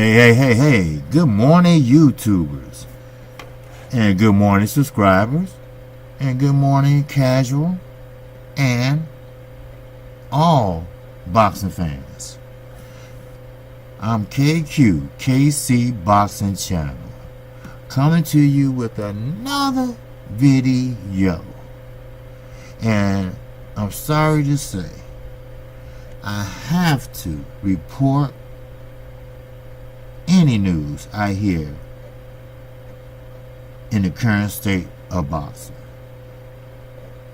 Hey. Good morning, YouTubers. And good morning, subscribers. And good morning, casual. And all boxing fans. I'm KC Boxing Channel. Coming to you with another video. And I'm sorry to say, I have to report any news I hear in the current state of boxing.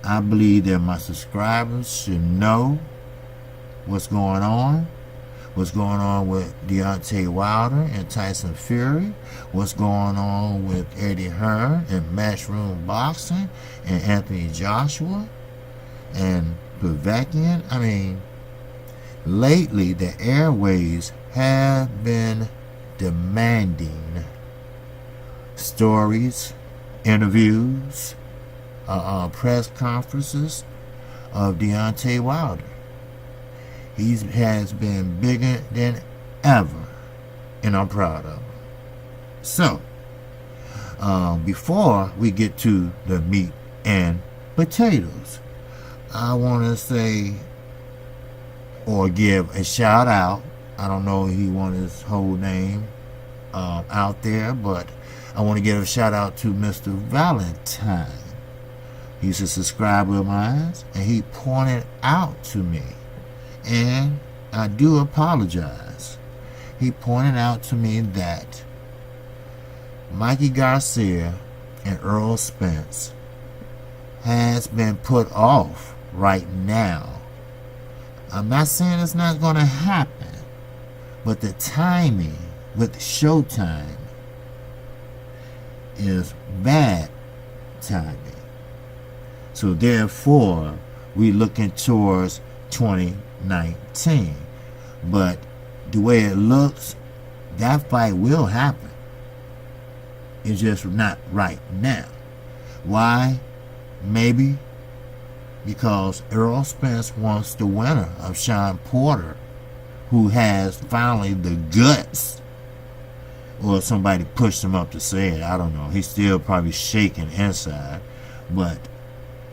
I believe that my subscribers should know what's going on with Deontay Wilder and Tyson Fury, what's going on with Eddie Hearn and Matchroom Boxing and Anthony Joshua and Povetkin. I mean, lately the airways have been demanding stories, interviews, press conferences of Deontay Wilder. He has been bigger than ever, and I'm proud of him. So, before we get to the meat and potatoes, I want to say or give a shout out. I don't know if he wants his whole name out there, but I want to give a shout out to Mr. Valentine. He's a subscriber of mine, and he pointed out to me, and I do apologize. He pointed out to me that Mikey Garcia and Earl Spence has been put off right now. I'm not saying it's not going to happen, but the timing with Showtime is bad timing. So therefore, we're looking towards 2019. But the way it looks, that fight will happen. It's just not right now. Why? Maybe because Earl Spence wants the winner of Sean Porter, who has finally the guts, or somebody pushed him up to say it, I don't know. He's still probably shaking inside, but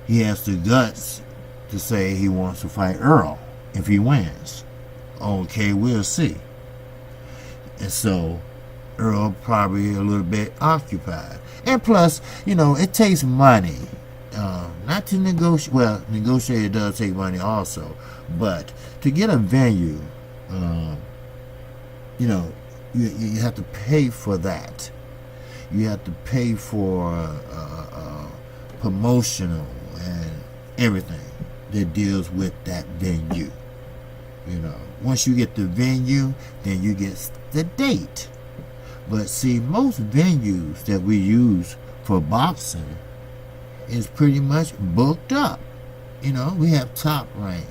he has the guts to say he wants to fight Earl if he wins. Okay, we'll see. And so Earl probably a little bit occupied. And plus, it takes money. Not to negotiate. Well, negotiate does take money also, but to get a venue, you have to pay for that. You have to pay for promotional and everything that deals with that venue. Once you get the venue, then you get the date. But see, most venues that we use for boxing is pretty much booked up. We have Top Rank.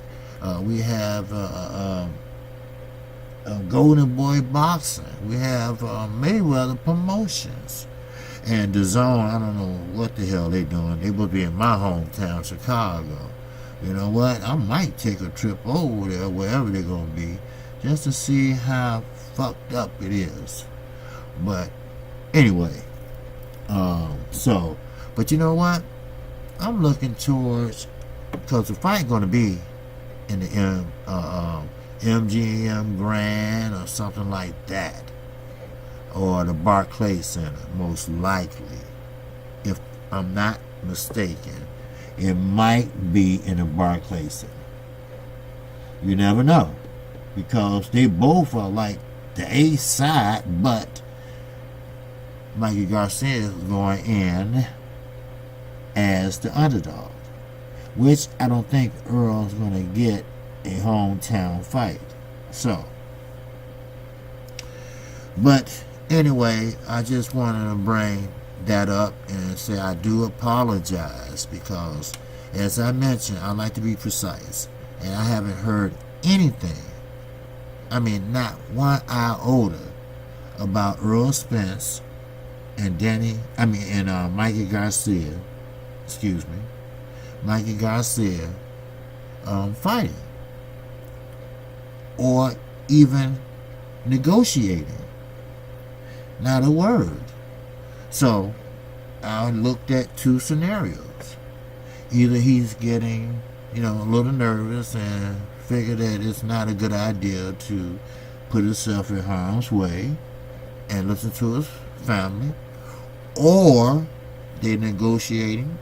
We have Golden Boy Boxing. We have Mayweather Promotions. And the Zone, I don't know what the hell they're doing. They will be in my hometown, Chicago. You know what? I might take a trip over there, wherever they're going to be, just to see how fucked up it is. But anyway, but you know what? I'm looking towards, because the fight going to be in the MGM Grand or something like that, or the Barclays Center, most likely. If I'm not mistaken, it might be in the Barclays Center. You never know, because they both are like the A side, but Mikey Garcia is going in as the underdog, which I don't think Earl's going to get a hometown fight. So, but anyway, I just wanted to bring that up and say I do apologize, because as I mentioned, I like to be precise, and I haven't heard anything, not one iota, about Earl Spence and Mikey Garcia, fighting or even negotiating Not a word. So I looked at two scenarios. Either he's getting, a little nervous and figured that it's not a good idea to put himself in harm's way and listen to his family, or they're negotiating,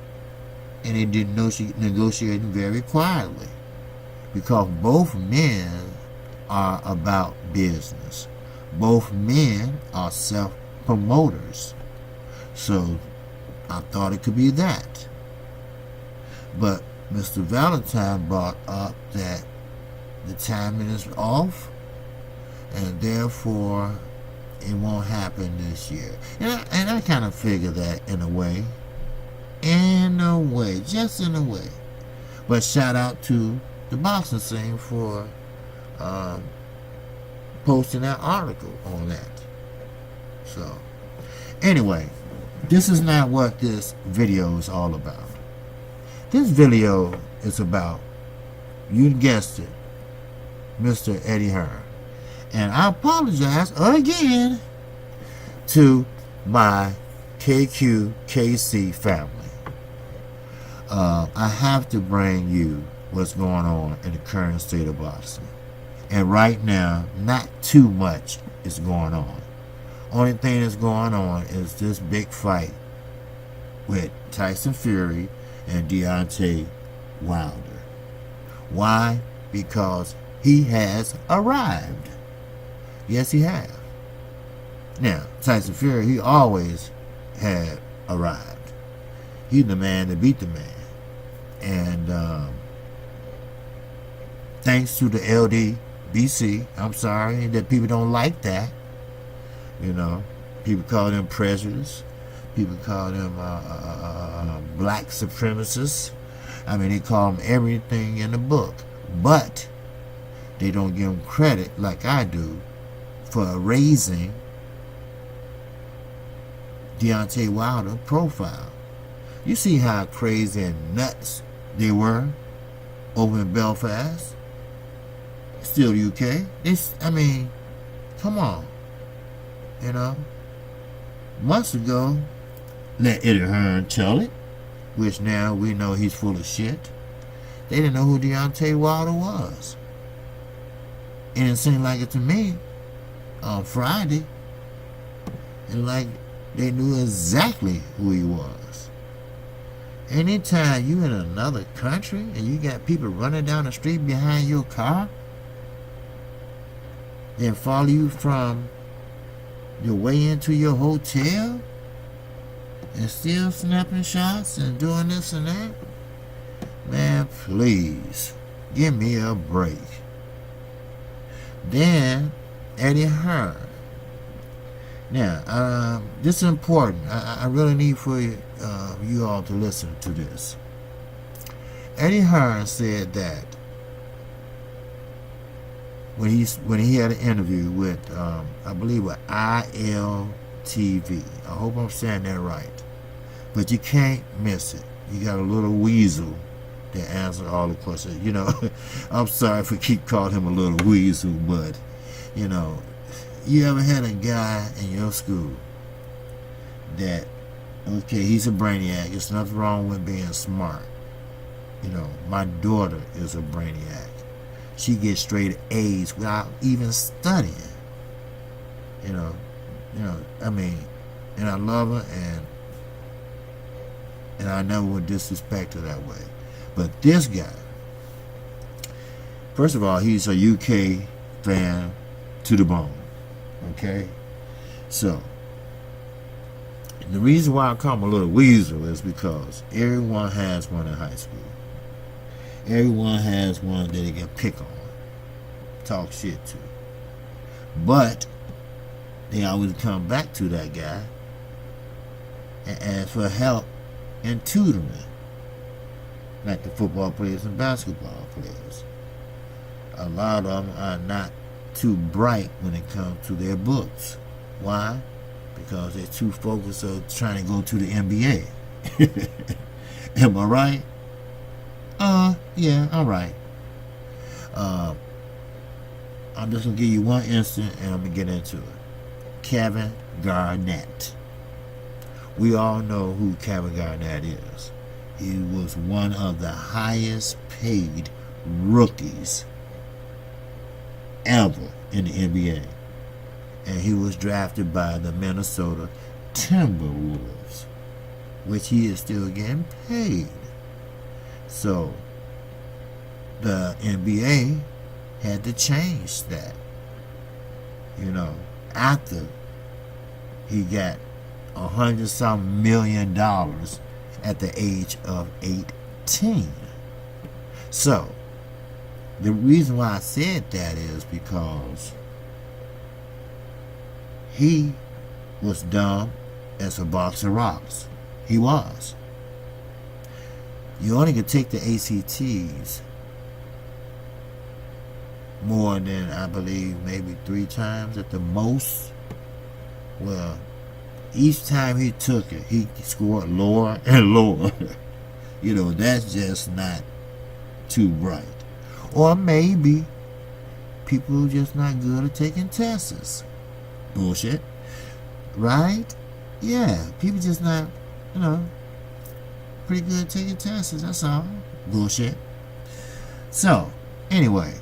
and they did negotiating very quietly, because both men are about business. Both men are self-promoters. So I thought it could be that. But Mr. Valentine brought up that the timing is off, and therefore it won't happen this year. And I kind of figure that in a way. Just in a way. But shout out to the boxing scene for posting that article on that. So, anyway, this is not what this video is all about. This video is about, you guessed it, Mr. Eddie Hearn. And I apologize again to my KQKC family. I have to bring you what's going on in the current state of boxing. And right now, not too much is going on. Only thing that's going on is this big fight with Tyson Fury and Deontay Wilder. Why? Because he has arrived. Yes, he has. Now, Tyson Fury, he always had arrived. He's the man to beat the man. And thanks to the LDBC, I'm sorry that people don't like that. People call them prejudice. People call them black supremacists. I mean, they call them everything in the book. But they don't give them credit, like I do, for raising Deontay Wilder profile. You see how crazy and nuts they were over in Belfast? Still UK. Come on. Months ago, let Eddie Hearn tell it, which now we know he's full of shit. They didn't know who Deontay Wilder was. And it seemed like it to me on Friday. And like they knew exactly who he was. Anytime you in another country and you got people running down the street behind your car, then follow you from your way into your hotel and still snapping shots and doing this and that, man, please give me a break. Then Eddie Hearn. Now, this is important. I really need for you all to listen to this. Eddie Hearn said that when he had an interview with, I believe, with ILTV. I hope I'm saying that right. But you can't miss it. You got a little weasel that answer all the questions. I'm sorry for keep calling him a little weasel, but, you ever had a guy in your school that, okay, he's a brainiac. There's nothing wrong with being smart. My daughter is a brainiac. She gets straight A's without even studying. And I love her, and I never would disrespect her that way. But this guy, first of all, he's a UK fan to the bone. Okay? So, the reason why I call him a little weasel is because everyone has one in high school. Everyone has one that they can pick on, talk shit to. But they always come back to that guy and ask for help and tutoring, like the football players and basketball players. A lot of them are not too bright when it comes to their books. Why? Because they're too focused on trying to go to the NBA. Am I right? Yeah, all right. I'm just going to give you one instant and I'm going to get into it. Kevin Garnett. We all know who Kevin Garnett is. He was one of the highest paid rookies ever in the NBA. And he was drafted by the Minnesota Timberwolves, which he is still getting paid. So the NBA had to change that, after he got $100-some million at the age of 18. So the reason why I said that is because he was dumb as a box of rocks. He was. You only could take the ACTs more than, I believe, maybe 3 times at the most. Well, each time he took it, he scored lower and lower. That's just not too bright. Or maybe people are just not good at taking tests. Bullshit. Right? Yeah, people just not, pretty good at taking tests. That's all. Bullshit. So, anyway,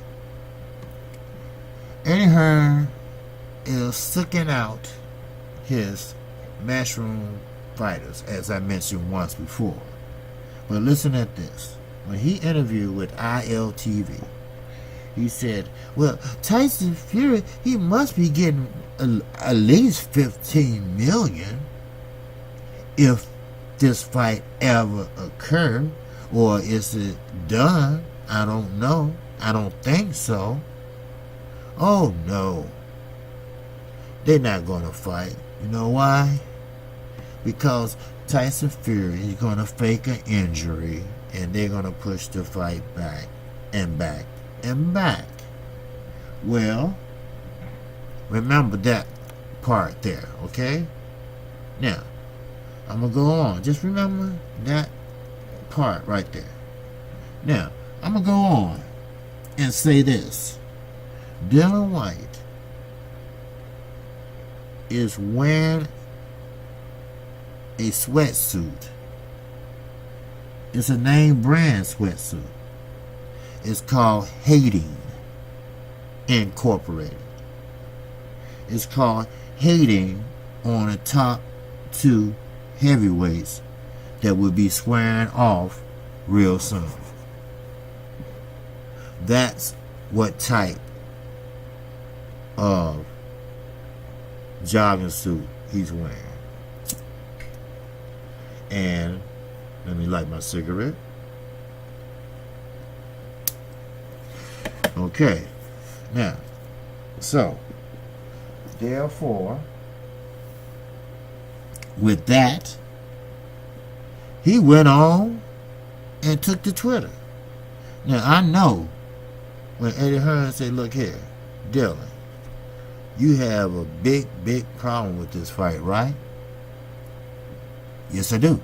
Eddie Hearn is sucking out his Matchroom fighters, as I mentioned once before. But listen at this. When he interviewed with ILTV, he said, well, Tyson Fury, he must be getting at least $15 million if this fight ever occurred. Or is it done? I don't know. I don't think so. Oh, no. They're not going to fight. You know why? Because Tyson Fury is going to fake an injury, and they're going to push the fight back and back and back. Well, remember that part there, okay? Now, I'm going to go on. Just remember that part right there. Now, I'm going to go on and say this. Dillian Whyte is wearing a sweatsuit. It's a name brand sweatsuit. It's called Hating Incorporated. It's called Hating on the top 2 heavyweights that will be squaring off real soon. That's what type of jogging suit he's wearing. And let me light my cigarette. Okay. Now, so therefore, with that, he went on and took to Twitter. Now, I know when Eddie Hearn said, look here, Dylan, you have a big, big problem with this fight, right? Yes, I do.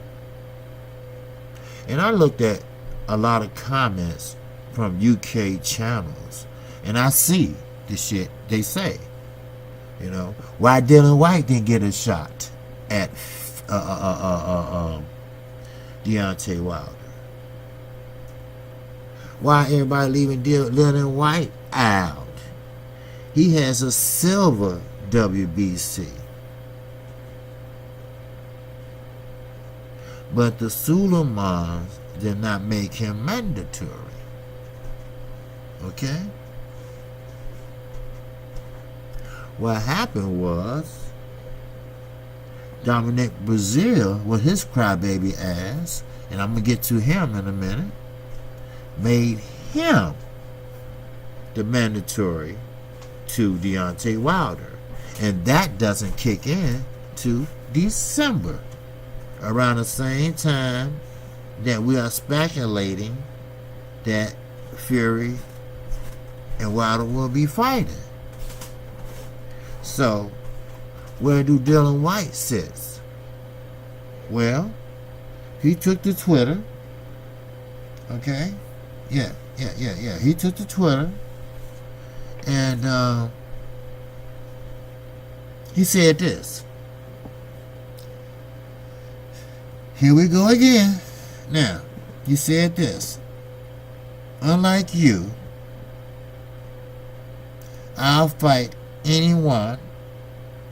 And I looked at a lot of comments from UK channels, and I see the shit they say. Why Dillian Whyte didn't get a shot at Deontay Wilder? Why everybody leaving Dillian Whyte out? He has a silver WBC. But the Suleimans did not make him mandatory. Okay? What happened was Dominic Breazeale, with his crybaby ass, and I'm going to get to him in a minute, made him the mandatory to Deontay Wilder. And that doesn't kick in to December, around the same time that we are speculating that Fury and Wilder will be fighting. So, where do Dillian Whyte sit? Well, he took to Twitter. Okay? Yeah. He took to Twitter. And He said this. Here we go again. Now, he said this. Unlike you, I'll fight anyone,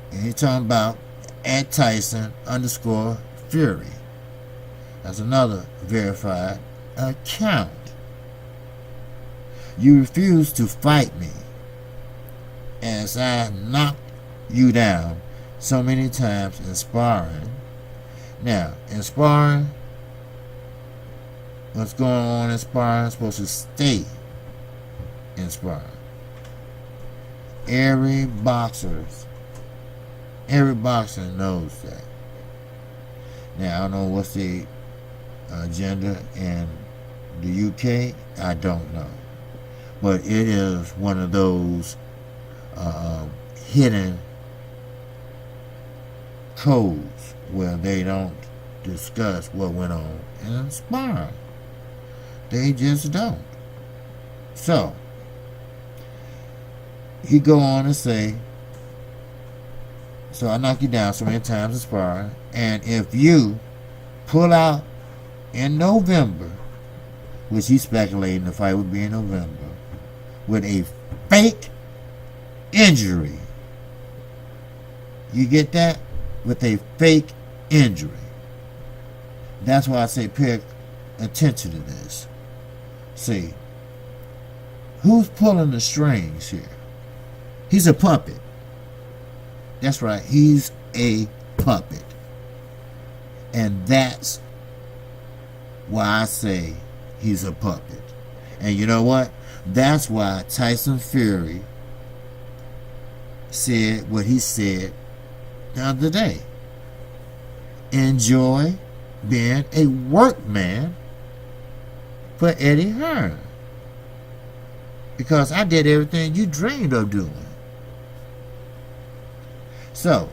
and he's talking about at Tyson _Fury. That's another verified account. You refuse to fight me, as I knocked you down so many times in sparring. Now, in sparring, what's going on in sparring is supposed to stay in sparring. Every boxer knows that. Now, I don't know what's the agenda in the UK. I don't know. But it is one of those hidden codes where they don't discuss what went on in sparring. They just don't. So, he go on to say, so I knock you down so many times in sparring, and if you pull out in November, which he's speculating the fight would be in November, with a fake injury. You get that? With a fake injury. That's why I say pay attention to this. See, who's pulling the strings here? He's a puppet. That's right, he's a puppet. And that's why I say he's a puppet. And you know what? That's why Tyson Fury said what he said the other day. Enjoy being a workman for Eddie Hearn. Because I did everything you dreamed of doing. So,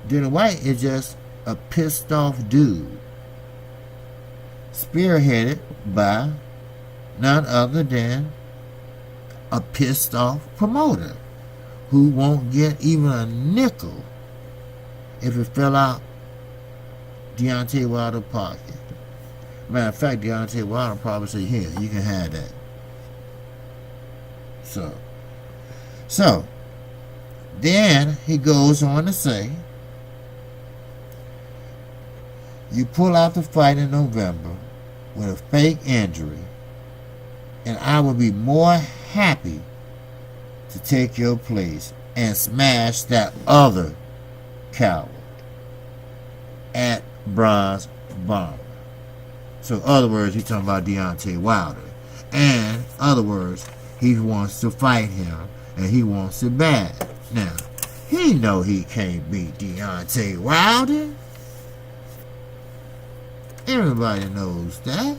Dillian Whyte is just a pissed off dude. Spearheaded by none other than a pissed off promoter who won't get even a nickel if it fell out Deontay Wilder's pocket. Matter of fact, Deontay Wilder probably say, here, you can have that. So then he goes on to say, you pull out the fight in November with a fake injury, and I would be more happy to take your place and smash that other coward at Bronze Bomber. So in other words, he's talking about Deontay Wilder. And in other words, he wants to fight him, and he wants it bad. Now, he know he can't beat Deontay Wilder. Everybody knows that.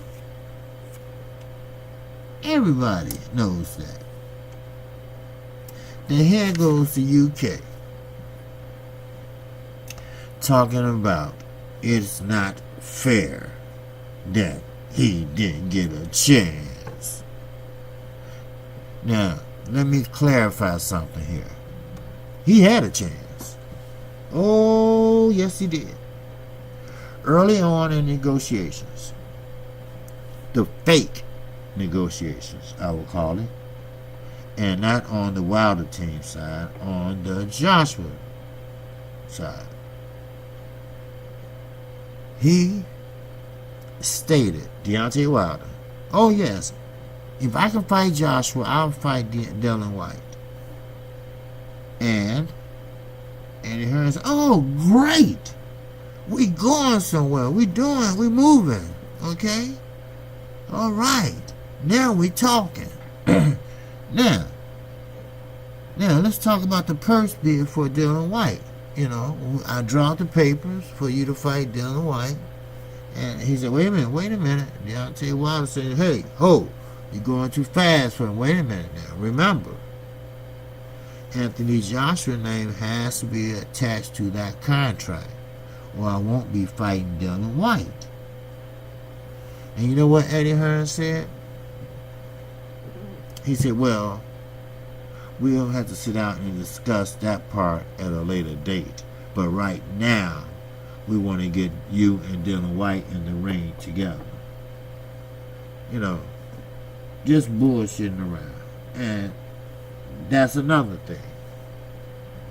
Everybody knows that. Then here goes the UK. Talking about it's not fair that he didn't get a chance. Now, let me clarify something here. He had a chance. Oh, yes he did. Early on in negotiations, the fake negotiations, I will call it, and not on the Wilder team side, on the Joshua side. He stated, Deontay Wilder, oh yes, if I can fight Joshua, I'll fight Dillian Whyte. And Eddie Hearn said, oh great, we going somewhere, we moving, okay? All right, now we talking. Now, let's talk about the purse bid for Dillian Whyte. You know, I dropped the papers for you to fight Dillian Whyte. And he said, wait a minute. Deontay Wilder said, hey, ho, you're going too fast for him. Wait a minute now. Remember, Anthony Joshua's name has to be attached to that contract, or I won't be fighting Dillian Whyte. And you know what Eddie Hearn said? He said, well, we'll have to sit down and discuss that part at a later date. But right now, we want to get you and Dillian Whyte in the ring together. You know, just bullshitting around. And that's another thing.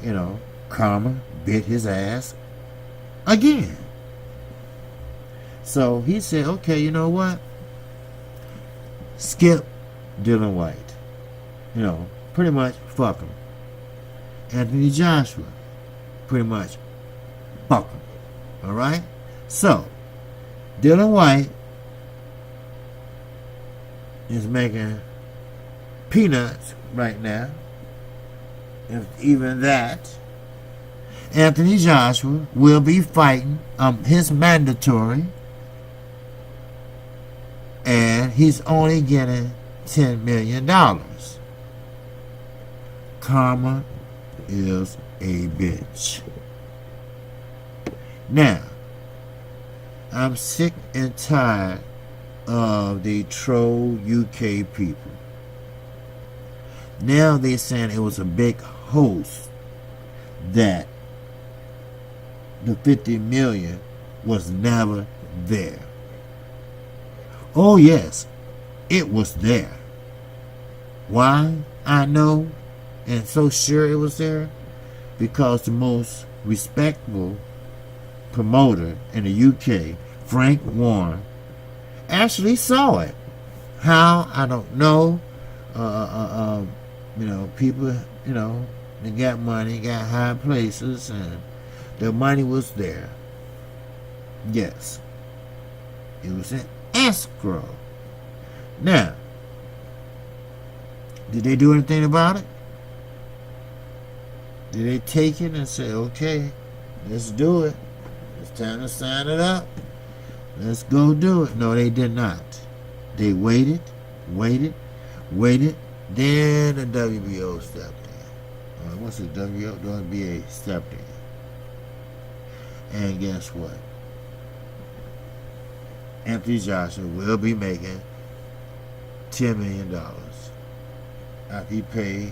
You know, karma bit his ass again. So he said, okay, you know what? Skip Dillian Whyte. You know, pretty much fuck him. Anthony Joshua, pretty much fuck him. Alright? So, Dillian Whyte is making peanuts right now. If even that. Anthony Joshua will be fighting his mandatory, and he's only getting $10 million. Karma is a bitch. Now, I'm sick and tired of the troll UK people. Now they're saying it was a big hoax that the 50 million was never there. Oh yes, it was there. Why? I know and so sure it was there because the most respectable promoter in the UK, Frank Warren, actually saw it. How? I don't know. You know, people, you know, they got money, got high places, and the money was there. Yes. It was in escrow. Now, did they do anything about it? Did they take it and say, okay, let's do it. It's time to sign it up. Let's go do it. No, they did not. They waited. Then the WBO stepped in. What's the WBO? The WBA stepped in. And guess what? Anthony Joshua will be making $10 million after he paid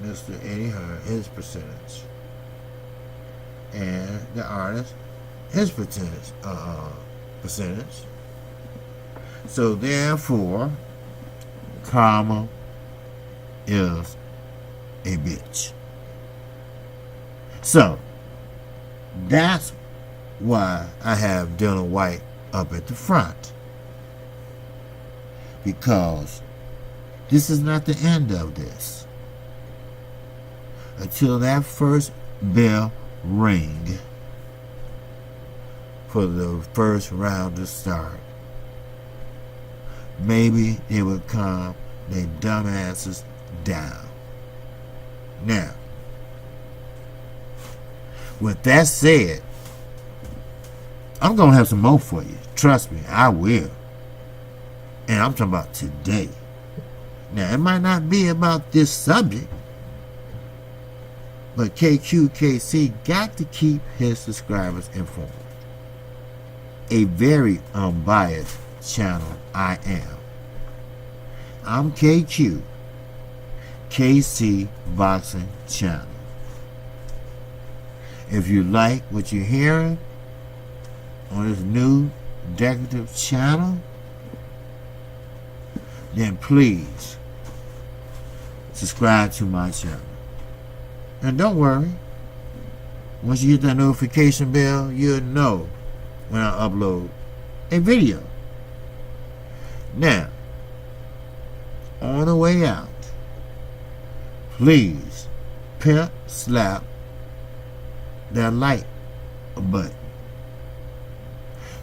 Mr. Eddie Hearn his percentage. And the artist his percentage. So therefore, karma is a bitch. So that's why I have Dillian Whyte up at the front, because this is not the end of this. Until that first bell ring for the first round to start, maybe they would calm their dumbasses down. Now, with that said, I'm going to have some more for you. Trust me, I will. And I'm talking about today. Now, it might not be about this subject, but KQKC got to keep his subscribers informed. A very unbiased channel I am. I'm KQ, KC Boxing Channel. If you like what you're hearing on this new decorative channel, then please subscribe to my channel. And don't worry, once you hit that notification bell, you'll know when I upload a video. Now, on the way out, please pimp slap that like button.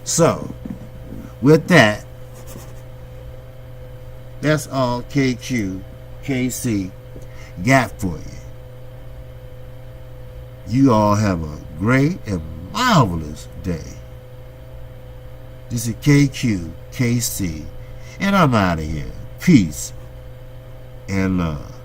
So, with that, that's all KC got for you. You all have a great and marvelous day. This is KC, and I'm out of here. Peace and love.